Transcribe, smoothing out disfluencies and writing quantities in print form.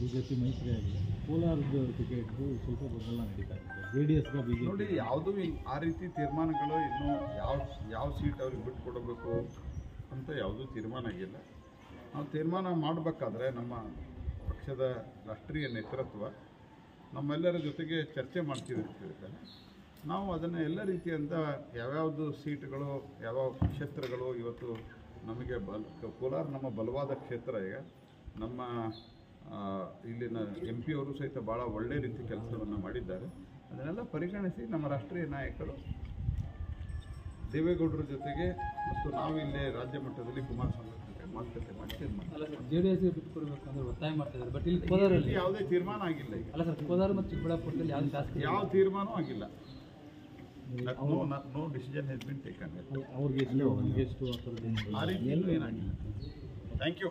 BJP ಮೈತ್ರಿ ಆಗಿದೆ. ಕೋಲಾರದ ಟಿಕೆಟ್ಗೂ ಸ್ವಲ್ಪ ಗೊಂದಲ ನಡೀತಾ ಇದೆ. JDSಗೆ ಬಿಜೆಪಿ ನೋಡಿ, ಯಾವುದೂ ಆ ರೀತಿ ತೀರ್ಮಾನಗಳು ಇನ್ನೂ ಯಾವ ಸೀಟ್ ಅವ್ರಿಗೆ ಬಿಟ್ಟುಕೊಡಬೇಕು ಅಂತ ಯಾವುದೂ ತೀರ್ಮಾನ ಆಗಿಲ್ಲ. ನಾವು ತೀರ್ಮಾನ ಮಾಡಬೇಕಾದ್ರೆ ನಮ್ಮ ಪಕ್ಷದ ರಾಷ್ಟ್ರೀಯ ನೇತೃತ್ವ ನಮ್ಮೆಲ್ಲರ ಜೊತೆಗೆ ಚರ್ಚೆ ಮಾಡ್ತೀವಿ ಅಂತ ಹೇಳಿದ್ದಾರೆ. ನಾವು ಅದನ್ನು ಎಲ್ಲ ರೀತಿಯಿಂದ ಯಾವ್ಯಾವುದು ಸೀಟ್ಗಳು ಯಾವ್ಯಾವ ಕ್ಷೇತ್ರಗಳು ಇವತ್ತು ನಮಗೆ ಕೋಲಾರ ನಮ್ಮ ಬಲವಾದ ಕ್ಷೇತ್ರ. ಈಗ ನಮ್ಮ ಇಲ್ಲಿನ MP ಅವರು ಸಹಿತ ಭಾಳ ಒಳ್ಳೆಯ ರೀತಿ ಕೆಲಸವನ್ನು ಮಾಡಿದ್ದಾರೆ. ಅದನ್ನೆಲ್ಲ ಪರಿಗಣಿಸಿ ನಮ್ಮ ರಾಷ್ಟ್ರೀಯ ನಾಯಕರು ದೇವೇಗೌಡರ ಜೊತೆಗೆ ಮತ್ತು ನಾವು ಇಲ್ಲಿ ರಾಜ್ಯ ಮಟ್ಟದಲ್ಲಿ ಕುಮಾರಸ್ವಾಮಿ ಮಾತುಕತೆ ಮಾಡಿ ತೀರ್ಮಾನ. JDSಗೆ ಬಿಟ್ಟುಕೊಡ್ಬೇಕಂದ್ರೆ ಒತ್ತಾಯ ಮಾಡ್ತಿದ್ದಾರೆ. ಬಟ್ ಇಲ್ಲಿ ಕೋಲಾರಲ್ಲಿ ಯಾವುದೇ ತೀರ್ಮಾನ ಆಗಿಲ್ಲ. ಈಗ ಅಲ್ಲ ಸರ್, ಕೋಲಾರ ಮತ್ತು ಚಿಕ್ಕಬಳ್ಳಾಪುರದಲ್ಲಿ ಯಾವ ತೀರ್ಮಾನ ಆಗಿಲ್ಲ. No decision has been taken. ಅವ್ರಿಗೆ ಎಷ್ಟು ಆ ರೀತಿ ಏನಾಗಿಲ್ಲ. Thank you.